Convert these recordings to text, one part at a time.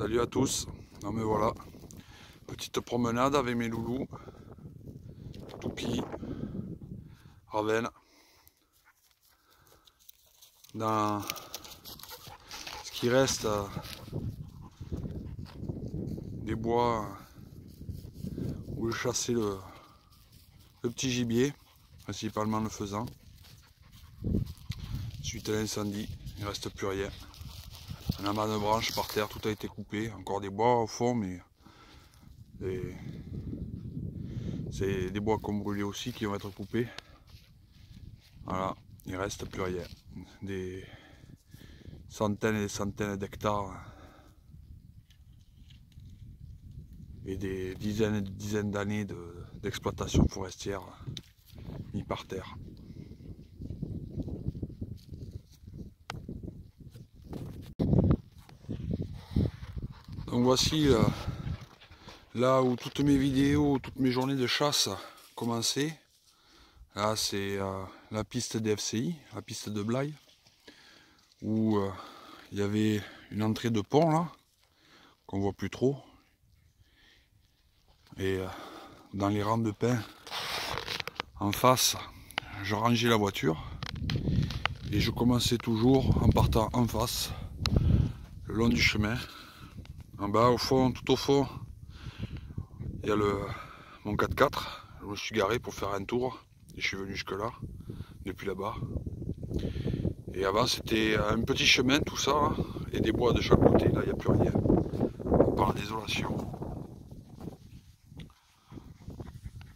Salut à tous. Non mais voilà, petite promenade avec mes loulous, Toupie, Raven, dans ce qui reste des bois où je chassais le petit gibier, principalement le faisan. Suite à l'incendie, il ne reste plus rien. Un amas de branches par terre, tout a été coupé, encore des bois au fond, mais c'est des bois qu'on brûlait aussi qui vont être coupés. Voilà, il ne reste plus rien. Des centaines et des centaines d'hectares et des dizaines et des dizaines d'années d'exploitation forestière mis par terre. Donc voici là où toutes mes vidéos, toutes mes journées de chasse commençaient. Là c'est la piste des FCI, la piste de Blaye, où il y avait une entrée de pont là, qu'on voit plus trop. Et dans les rangs de pins en face, je rangeais la voiture et je commençais toujours en partant en face, le long du chemin. En bas, au fond, tout au fond, il y a mon 4x4. Je me suis garé pour faire un tour et je suis venu jusque là, depuis là-bas. Et avant, c'était un petit chemin, tout ça, là, et des bois de chaque côté. Là, il n'y a plus rien, par la désolation.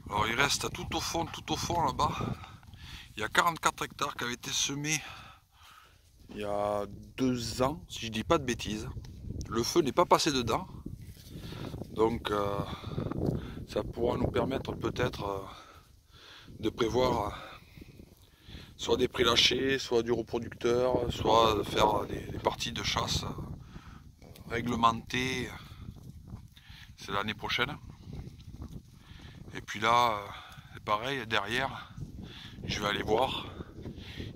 Alors, il reste tout au fond, là-bas. Il y a 44 hectares qui avaient été semés il y a 2 ans, si je dis pas de bêtises. Le feu n'est pas passé dedans, donc ça pourra nous permettre peut-être de prévoir soit des prix lâchés, soit du reproducteur, soit de faire des parties de chasse réglementées. C'est l'année prochaine. Et puis là, c'est pareil, derrière, je vais aller voir.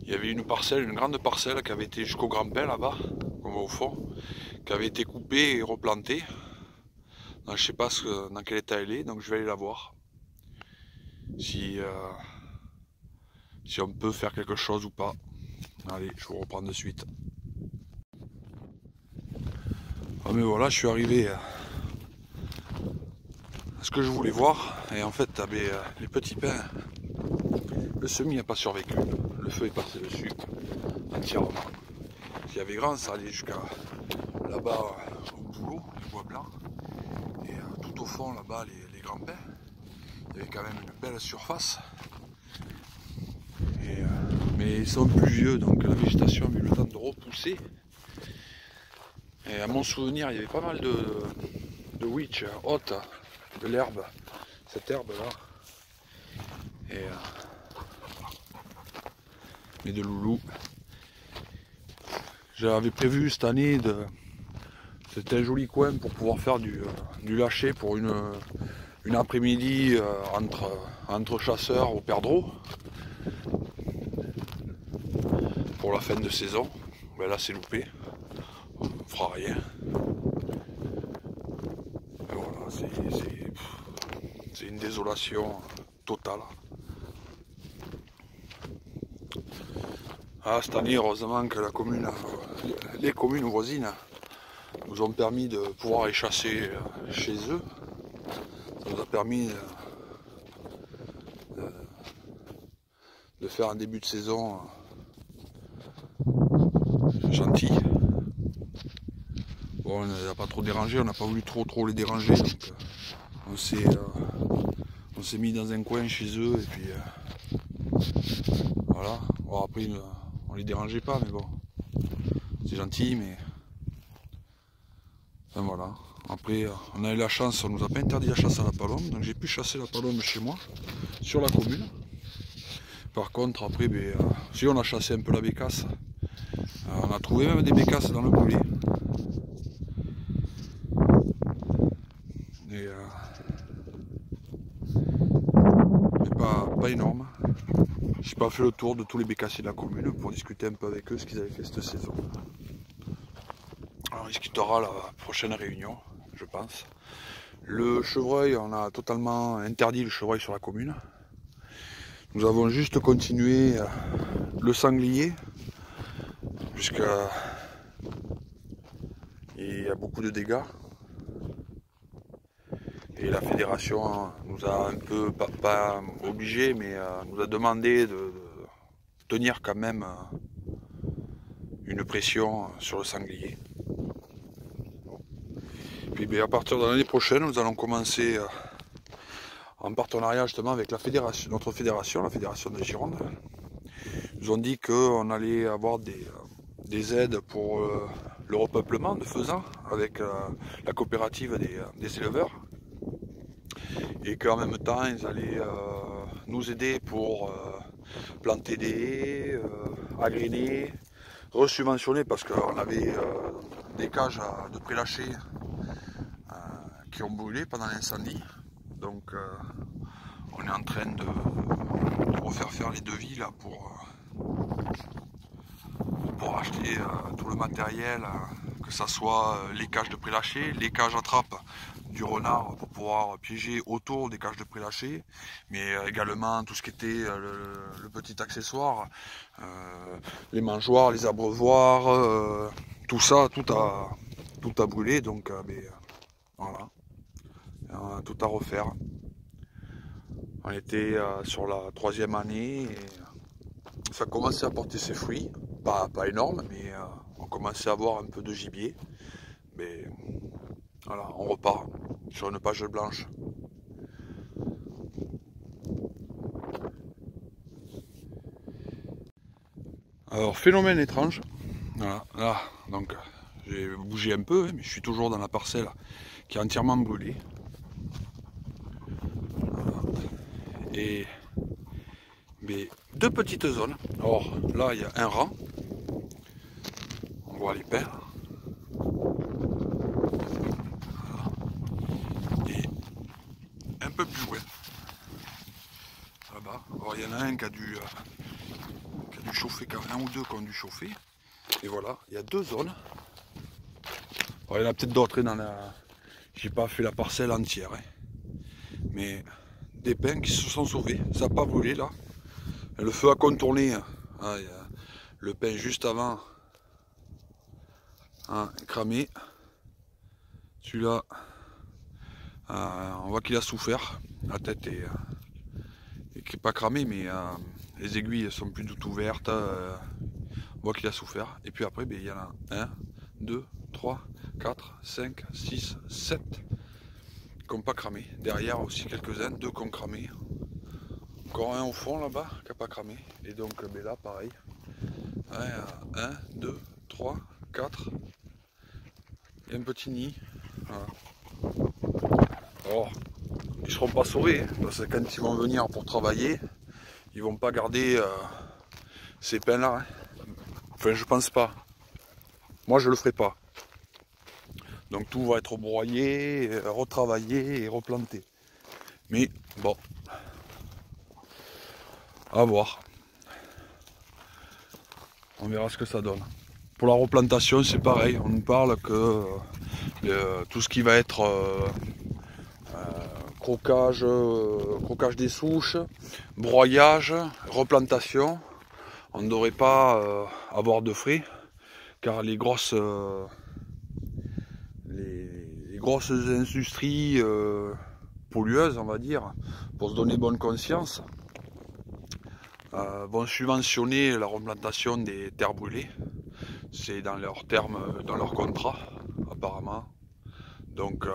Il y avait une parcelle, une grande parcelle qui avait été jusqu'au Grand Pin là-bas, qu'on voit au fond, qui avait été coupée et replantée. Donc, je ne sais pas dans quel état elle est, donc je vais aller la voir. Si on peut faire quelque chose ou pas. Allez, je vous reprends de suite. Ah mais voilà, je suis arrivé à ce que je voulais voir. Et en fait, les petits pins, le semis n'a pas survécu. Le feu est passé dessus entièrement. S'il y avait grand, ça allait jusqu'à là-bas au boulot, les bois blancs. Et tout au fond, là-bas, les grands pins. Il y avait quand même une belle surface. Mais ils sont plus vieux, donc la végétation a eu le temps de repousser. Et à mon souvenir, il y avait pas mal de witch haute, de l'herbe, cette herbe là. Et mais de loulou. J'avais prévu cette année c'était un joli coin pour pouvoir faire du lâcher pour une après-midi entre chasseurs au perdreau pour la fin de saison. Ben là c'est loupé, on ne fera rien. Et voilà, c'est une désolation totale. Ah, cette année, heureusement que les communes voisines nous ont permis de pouvoir aller chasser chez eux. Ça nous a permis de faire un début de saison gentil. Bon, on n'a pas trop dérangé, on n'a pas voulu trop les déranger, donc on s'est mis dans un coin chez eux et puis voilà. Bon, après on les dérangeait pas, mais bon, c'est gentil, mais enfin, voilà. Après on a eu la chance, on nous a pas interdit la chasse à la palombe, donc j'ai pu chasser la palombe chez moi, sur la commune. Par contre après, si on a chassé un peu la bécasse, on a trouvé même des bécasses dans le boulet. Mais pas énorme. J'ai pas fait le tour de tous les bécassiers de la commune pour discuter un peu avec eux ce qu'ils avaient fait cette saison. Alors discutera la prochaine réunion, je pense. Le chevreuil, on a totalement interdit le chevreuil sur la commune. Nous avons juste continué le sanglier, puisque il y a beaucoup de dégâts. Et la fédération nous a un peu, pas obligé, mais nous a demandé de tenir quand même une pression sur le sanglier. Puis à partir de l'année prochaine, nous allons commencer en partenariat justement avec la fédération, notre fédération, la fédération de Gironde. Ils nous ont dit qu'on allait avoir des aides pour le repeuplement de faisans avec la coopérative des éleveurs. Et qu'en même temps, ils allaient nous aider pour planter des haies, agréner, resubventionner parce qu'on avait des cages de prélâchés qui ont brûlé pendant l'incendie. Donc on est en train de refaire faire les devis là pour acheter tout le matériel, que ce soit les cages de prélâchés, les cages à trappe du renard pour pouvoir piéger autour des cages de prélâchés, mais également tout ce qui était le petit accessoire, les mangeoires, les abreuvoirs, tout ça, tout a brûlé, donc voilà, on a tout à refaire. On était sur la 3e année et ça commençait à porter ses fruits, pas énorme, mais on commençait à avoir un peu de gibier, mais voilà, on repart sur une page blanche. Alors, phénomène étrange, voilà, là, donc j'ai bougé un peu, mais je suis toujours dans la parcelle qui est entièrement brûlée. Voilà. Et mais 2 petites zones. Alors là, il y a un rang, on voit les pins. Un peu plus loin, là-bas. Alors il y en a un qui a dû chauffer, un ou deux qui ont dû chauffer. Et voilà, il y a 2 zones. Alors, il y en a peut-être d'autres dans la. J'ai pas fait la parcelle entière, hein. Mais des pins qui se sont sauvés, ça n'a pas brûlé là. Et le feu a contourné, hein. Ah, il y a le pin juste avant, hein, cramé. Celui-là, on voit qu'il a souffert. La tête est qui n'est pas cramée, mais les aiguilles sont plus du tout ouvertes. On voit qu'il a souffert. Et puis après, il y en a 1, 2, 3, 4, 5, 6, 7 qui n'ont pas cramé. Derrière aussi quelques-uns, 2 qui ont cramé. Encore un au fond là-bas qui n'a pas cramé. Et donc là, pareil. 1, 2, 3, 4. Et un petit nid. Voilà. Alors, ils ne seront pas sauvés, parce que quand ils vont venir pour travailler, ils vont pas garder ces pins là, hein. Enfin, je pense pas. Moi, je le ferai pas. Donc tout va être broyé, retravaillé et replanté. Mais bon, à voir. On verra ce que ça donne. Pour la replantation, c'est pareil. On nous parle que tout ce qui va être crocage des souches, broyage, replantation, on ne devrait pas avoir de frais, car les grosses industries pollueuses, on va dire, pour se donner bonne conscience, vont subventionner la replantation des terres brûlées. C'est dans leurs termes, dans leur contrat, apparemment. Donc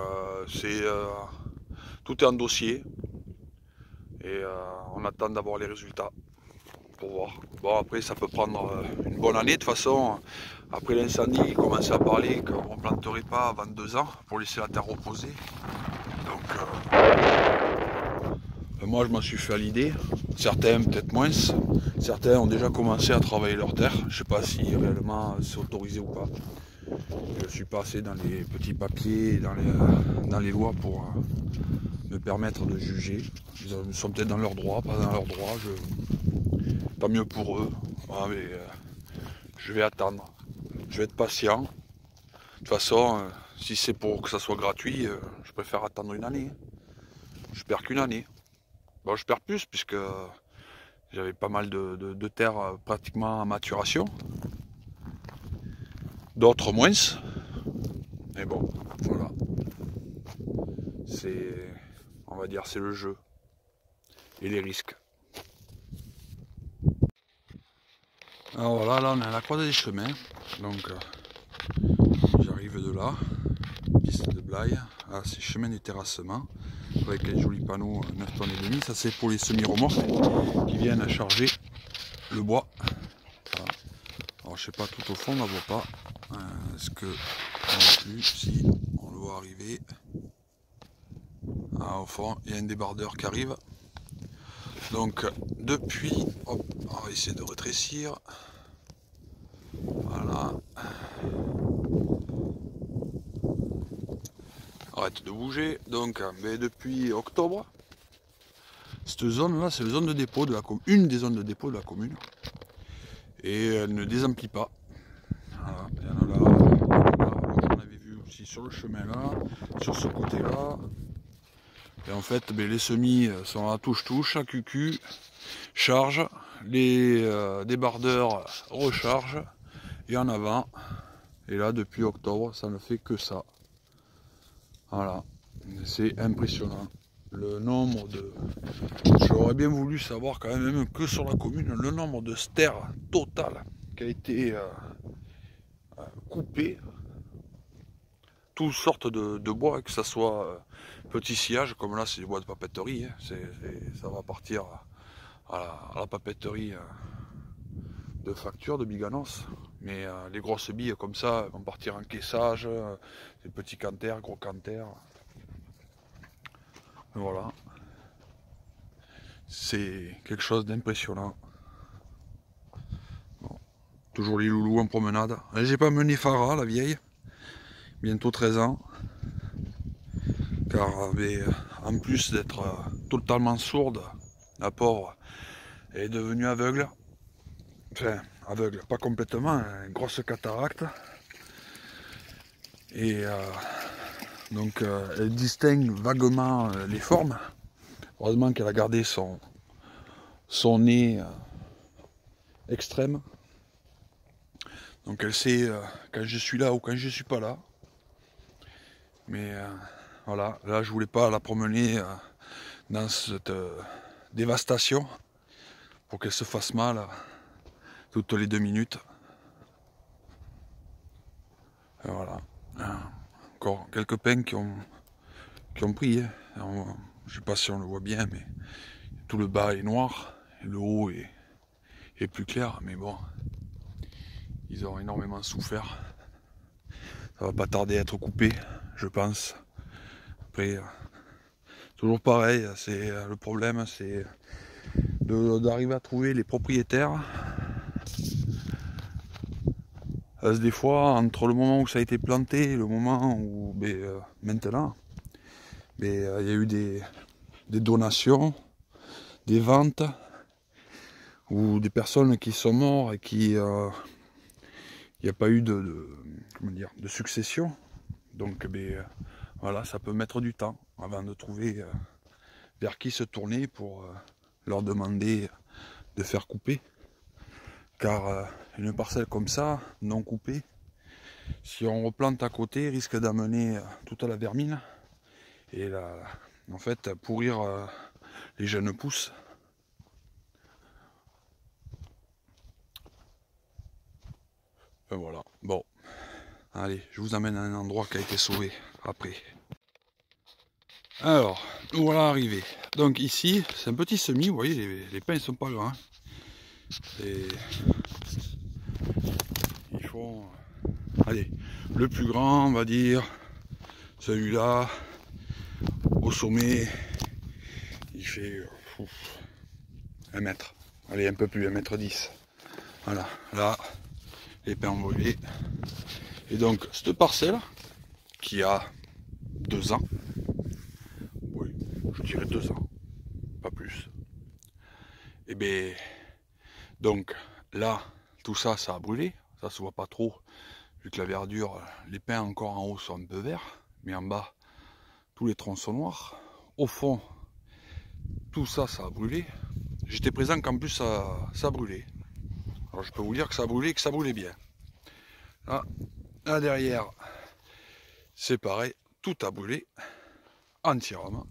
tout est en dossier et on attend d'avoir les résultats pour voir. Bon, après ça peut prendre une bonne année. De toute façon, après l'incendie, ils commençaient à parler qu'on ne planterait pas avant 2 ans pour laisser la terre reposer. Donc moi je m'en suis fait à l'idée. Certains peut-être moins. Certains ont déjà commencé à travailler leur terre. Je ne sais pas si réellement c'est autorisé ou pas. Je suis passé dans les petits papiers, dans les lois pour me permettre de juger. Ils sont peut-être dans leurs droits, pas dans leurs droits. Tant mieux pour eux. Ah, mais, je vais attendre. Je vais être patient. De toute façon, si c'est pour que ça soit gratuit, je préfère attendre une année. Je perds qu'une année. Bon, je perds plus puisque j'avais pas mal de terres pratiquement en maturation. D'autres moins. Mais bon, voilà. C'est, on va dire, c'est le jeu et les risques. Alors voilà, là on est à la croisée des chemins. Donc j'arrive de là, piste de Blaye. Là c'est chemin du terrassement avec les jolis panneaux 9 tonnes et demi. Ça c'est pour les semi-remorques qui viennent charger le bois. Voilà. Alors je sais pas tout au fond, on ne la voit pas. Est-ce que non plus, si on le voit arriver. Ah, au fond, il y a un débardeur qui arrive. Donc depuis, hop, on va essayer de rétrécir. Voilà. Arrête de bouger. Donc, mais depuis octobre, cette zone là, c'est la zone de dépôt de la commune, une des zones de dépôt de la commune. Et elle ne désemplit pas. Voilà, il y en a là, j'en avais vu aussi sur le chemin là, sur ce côté là. Et en fait, les semis sont à touche-touche, à cucu, charge, les débardeurs rechargent, et en avant. Et là, depuis octobre, ça ne fait que ça. Voilà, c'est impressionnant. Le nombre de... J'aurais bien voulu savoir quand même que sur la commune, le nombre de stères totales qui a été coupé. Toutes sortes de bois, que ce soit petit sillage, comme là c'est du bois de papeterie, hein. Ça va partir à la papeterie de facture de Biganos. Mais les grosses billes comme ça vont partir en caissage, des petits canters, gros canters. Voilà. C'est quelque chose d'impressionnant. Bon. Toujours les loulous en promenade. J'ai pas mené Farah, la vieille. Bientôt 13 ans. Car en plus d'être totalement sourde, la pauvre est devenue aveugle. Enfin, aveugle, pas complètement, une grosse cataracte. Et donc elle distingue vaguement les formes. Heureusement qu'elle a gardé son nez extrême. Donc elle sait quand je suis là ou quand je suis pas là. Mais voilà, là je voulais pas la promener dans cette dévastation pour qu'elle se fasse mal toutes les 2 minutes. Et voilà. Encore quelques pins qui ont pris. Hein. Alors, je sais pas si on le voit bien, mais tout le bas est noir et le haut est plus clair. Mais bon, ils ont énormément souffert. Ça va pas tarder à être coupé, je pense. Après, toujours pareil, c'est le problème, c'est d'arriver à trouver les propriétaires. Des fois, entre le moment où ça a été planté et le moment où maintenant, il y a eu des donations, des ventes, ou des personnes qui sont mortes et qui il n'y a pas eu de succession. Donc voilà, ça peut mettre du temps avant de trouver vers qui se tourner pour leur demander de faire couper. Car une parcelle comme ça, non coupée, si on replante à côté, risque d'amener toute la vermine et en fait pourrir les jeunes pousses. Et voilà, bon, allez, je vous amène à un endroit qui a été sauvé après. Alors, nous voilà arrivés. Donc ici, c'est un petit semis, vous voyez, les pins ne sont pas grands. Et ils font, allez, le plus grand, on va dire, celui-là, au sommet, il fait 1 mètre. Allez, un peu plus, 1,10 m. Voilà, là, les pins brûlés. Et donc, cette parcelle, qui a 2 ans, oui, je dirais 2 ans, pas plus. Et bien, donc, là, tout ça, ça a brûlé, ça se voit pas trop, vu que la verdure, les pins encore en haut sont un peu verts, mais en bas, tous les troncs sont noirs. Au fond, tout ça, ça a brûlé. J'étais présent qu'en plus ça brûlait. Alors je peux vous dire que ça brûlait et que ça brûlait bien. Là derrière, c'est pareil, tout a brûlé entièrement,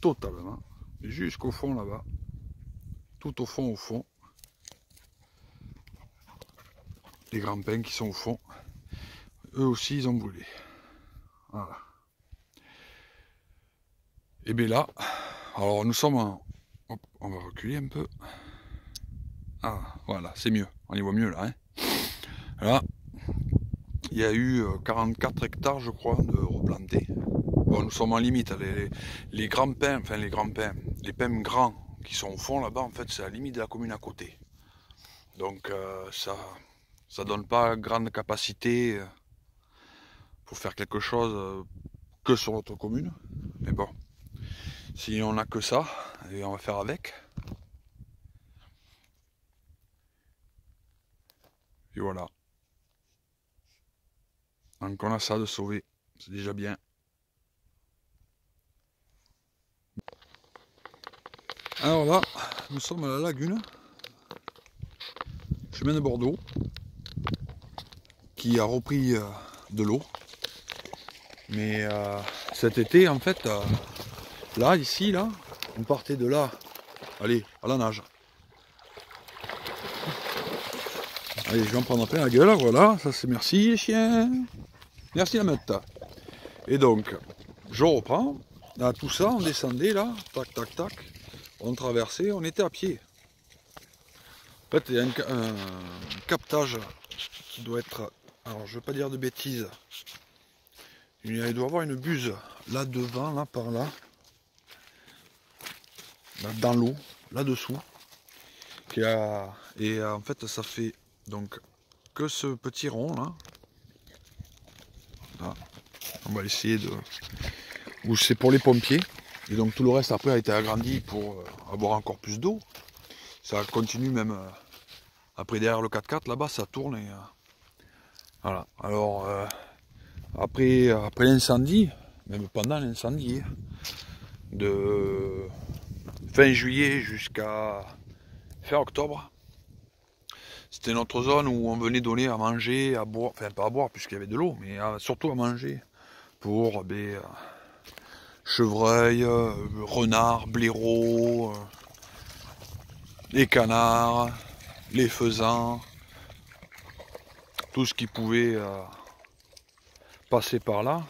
totalement, jusqu'au fond là-bas, tout au fond. Les grands pins qui sont au fond, eux aussi ils ont brûlé. Voilà. Et bien là, alors nous sommes en... Hop, on va reculer un peu. Ah voilà, c'est mieux, on y voit mieux là. Hein. Là, il y a eu 44 hectares je crois de replantés. Bon, nous sommes en limite, les grands pins, enfin les pins grands qui sont au fond là-bas, en fait c'est la limite de la commune à côté. Donc ça donne pas grande capacité pour faire quelque chose que sur notre commune. Mais bon, si on n'a que ça, et on va faire avec. Et voilà. Donc on a ça de sauver, c'est déjà bien. Alors là, nous sommes à la lagune, chemin de Bordeaux, qui a repris de l'eau. Mais cet été, en fait, là, ici, là, on partait de là, allez, à la nage. Allez, je vais en prendre plein la gueule, voilà, ça c'est merci les chiens. Merci la meute. Et donc, je reprends, là, tout ça, on descendait là, tac, tac, tac, on traversait, on était à pied. En fait, il y a un captage qui doit être, alors je ne veux pas dire de bêtises, il doit y avoir une buse là devant, là par là, dans l'eau, là-dessous. Et en fait, ça fait donc que ce petit rond là. Là. On va essayer de... Où c'est pour les pompiers. Et donc tout le reste après a été agrandi pour avoir encore plus d'eau. Ça continue même après derrière le 4x4 là-bas, ça tourne et voilà. Alors après l'incendie, même pendant l'incendie, de fin juillet jusqu'à fin octobre, c'était notre zone où on venait donner à manger, à boire, enfin pas à boire puisqu'il y avait de l'eau, mais surtout à manger pour chevreuils, renards, blaireaux, les canards, les faisans, tout ce qui pouvait passer par là.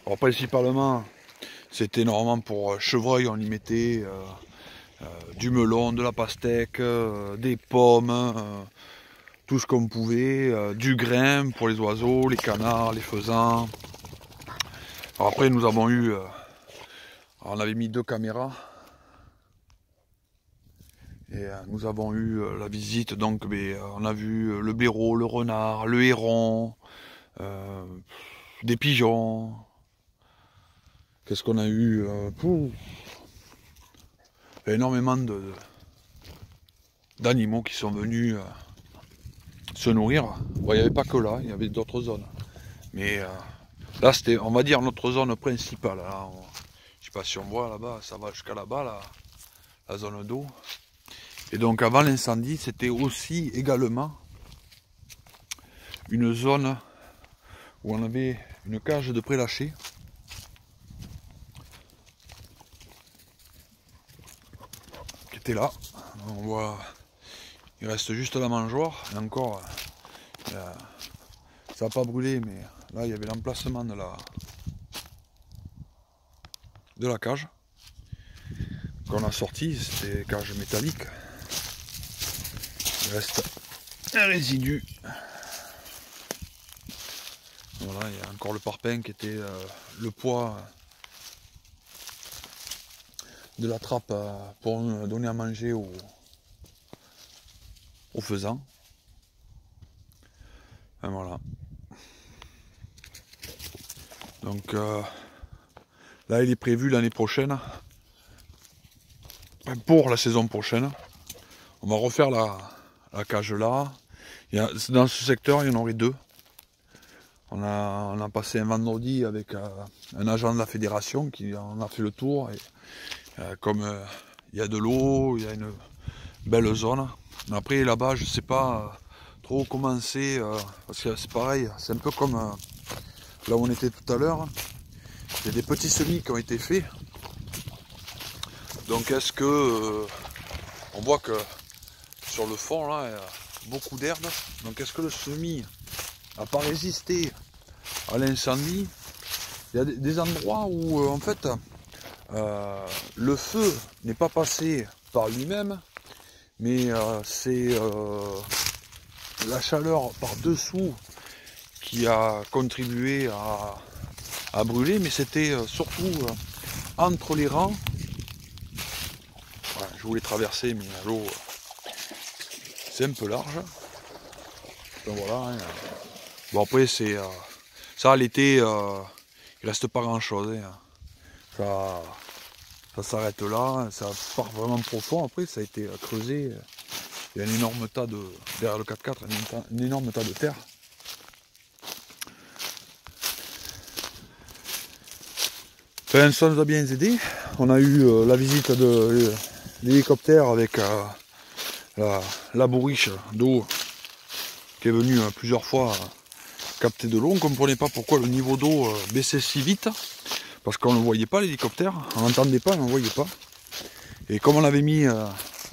Alors principalement, c'était normalement pour chevreuil, on y mettait du melon, de la pastèque, des pommes, tout ce qu'on pouvait, du grain pour les oiseaux, les canards, les faisans. Alors après nous avons eu, on avait mis 2 caméras et nous avons eu la visite, donc on a vu le blaireau, le renard, le héron, des pigeons. Qu'est-ce qu'on a eu énormément d'animaux qui sont venus se nourrir. Bon, il n'y avait pas que là, il y avait d'autres zones. Mais là, c'était, on va dire, notre zone principale. Là, je sais pas si on voit là-bas, ça va jusqu'à là-bas, la zone d'eau. Et donc avant l'incendie, c'était aussi également une zone où on avait une cage de prélâchés. Qui était là. On voit, il reste juste la mangeoire. Et encore, ça n'a pas brûlé, mais là il y avait l'emplacement de la cage qu'on a sorti. C'était cage métallique. Il reste un résidu. Voilà, il y a encore le parpaing qui était le poids de la trappe pour donner à manger aux faisans. Et voilà. Donc là il est prévu l'année prochaine, pour la saison prochaine, on va refaire la cage là. Dans ce secteur, il y en aurait 2. On a passé un vendredi avec un agent de la fédération qui en a fait le tour. Et, comme il y a de l'eau, il y a une belle zone. Mais après là-bas, je ne sais pas trop comment c'est, parce que c'est pareil, c'est un peu comme là où on était tout à l'heure. Il y a des petits semis qui ont été faits. Donc est-ce que on voit que sur le fond là, il y a beaucoup d'herbe. Donc est-ce que le semis n'a pas résisté à l'incendie? Il y a des endroits où en fait le feu n'est pas passé par lui-même, mais c'est la chaleur par dessous qui a contribué à brûler, mais c'était surtout entre les rangs. Voilà, je voulais traverser, mais l'eau c'est un peu large. Donc voilà. Hein. Bon après c'est ça l'été, il reste pas grand chose. Hein. Ça s'arrête là, ça part vraiment profond. Après ça a été creusé. Il y a un énorme tas de derrière le 4x4, un énorme tas de terre. Enfin, ça nous a bien aidé. On a eu la visite de l'hélicoptère avec la bourriche d'eau qui est venue plusieurs fois capter de l'eau. On ne comprenait pas pourquoi le niveau d'eau baissait si vite, parce qu'on ne voyait pas l'hélicoptère, on n'entendait pas, on ne voyait pas. Et comme on avait mis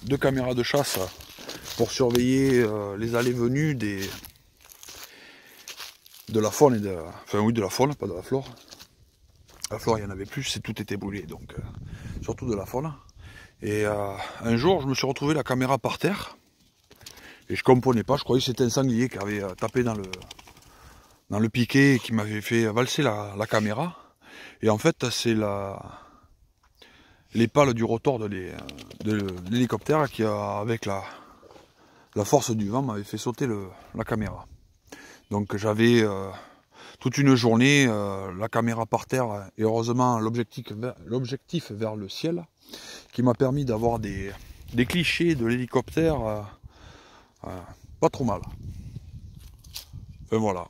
2 caméras de chasse pour surveiller les allées-venues de la faune et de la faune, pas de la flore. La flore, il n'y en avait plus, tout était brûlé, donc surtout de la faune. Et un jour, je me suis retrouvé la caméra par terre. Et je comprenais pas, je croyais que c'était un sanglier qui avait tapé dans le piquet et qui m'avait fait valser la caméra. Et en fait, c'est les pales du rotor de l'hélicoptère qui, avec la force du vent, m'avait fait sauter la caméra. Donc j'avais toute une journée la caméra par terre et heureusement l'objectif vers le ciel qui m'a permis d'avoir des clichés de l'hélicoptère pas trop mal. Enfin voilà.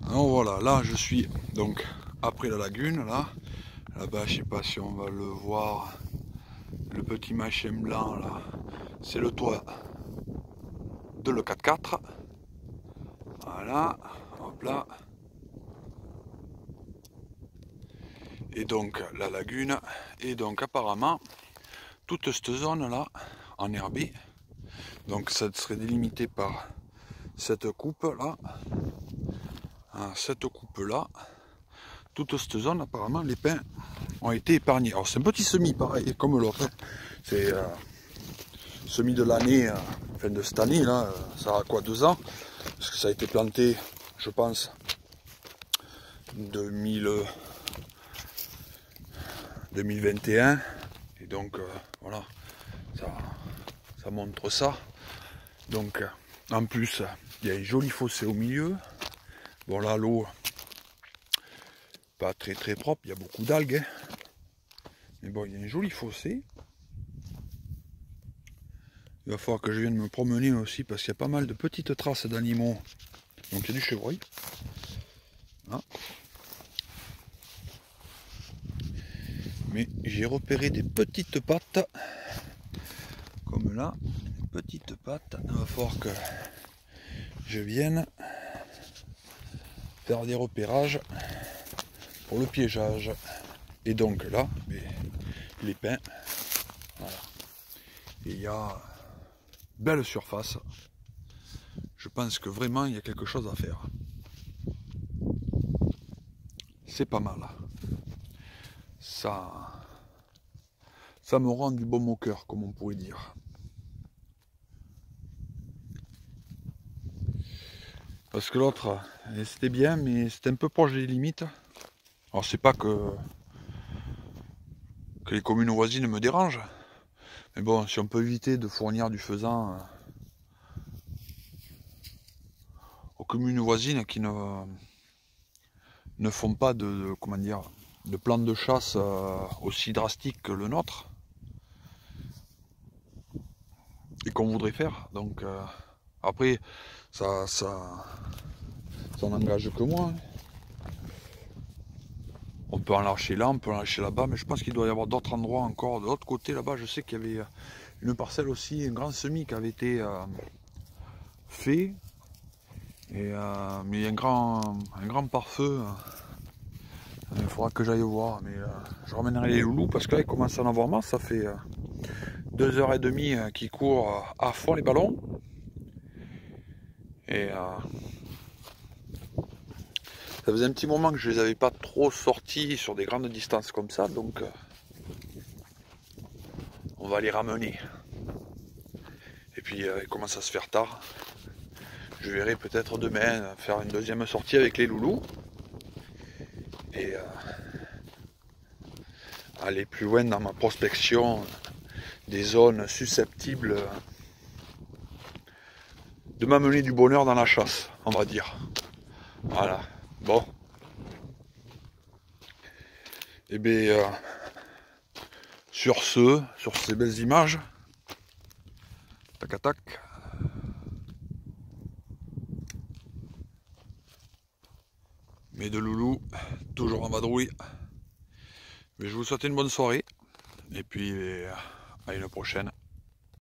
Alors voilà, là je suis donc après la lagune, là-bas je sais pas si on va le voir, le petit machin blanc là, c'est le toit de le 4x4. Voilà, hop là. Et donc la lagune, et donc apparemment toute cette zone là enherbée, donc ça serait délimité par cette coupe là, toute cette zone apparemment les pins ont été épargnés. Alors c'est un petit semis pareil comme l'autre, c'est semis de l'année, enfin de cette année là, ça a quoi 2 ans, parce que ça a été planté je pense 2021, et donc voilà, ça montre ça. Donc en plus il y a un joli fossé au milieu. Bon là l'eau pas très très propre, il y a beaucoup d'algues, hein. Mais bon il y a un joli fossé. Il va falloir que je vienne me promener aussi parce qu'il y a pas mal de petites traces d'animaux. Donc il y a du chevreuil. Hein. Mais j'ai repéré des petites pattes, comme là, des petites pattes. Il va falloir que je vienne faire des repérages pour le piégeage. Et donc là, les pins, voilà. Et il y a belle surface. Je pense que vraiment il y a quelque chose à faire. C'est pas mal. Ça me rend du baume au cœur, comme on pourrait dire. Parce que l'autre, c'était bien, mais c'était un peu proche des limites. Alors c'est pas que les communes voisines me dérangent. Mais bon, si on peut éviter de fournir du faisan aux communes voisines qui ne font pas de plan de chasse aussi drastique que le nôtre, et qu'on voudrait faire. Donc après, ça n'engage que moi. Hein. On peut en lâcher là, on peut en lâcher là-bas, mais je pense qu'il doit y avoir d'autres endroits encore. De l'autre côté là-bas, je sais qu'il y avait une parcelle aussi, un grand semis qui avait été fait. Et, mais il y a un grand pare-feu. Il faudra que j'aille voir. Mais je ramènerai les loulous parce que là, ils commencent à en avoir marre. Ça fait 2h30 qu'ils courent à fond les ballons. Et ça faisait un petit moment que je les avais pas trop sortis sur des grandes distances comme ça. Donc on va les ramener. Et puis il commence à se faire tard. Je verrai peut-être demain faire une deuxième sortie avec les loulous. Et aller plus loin dans ma prospection des zones susceptibles de m'amener du bonheur dans la chasse, on va dire. Voilà. Bon. Et bien, sur ces belles images, tac à tac. Mes deux loulous, toujours en vadrouille. Mais je vous souhaite une bonne soirée. Et puis à une prochaine.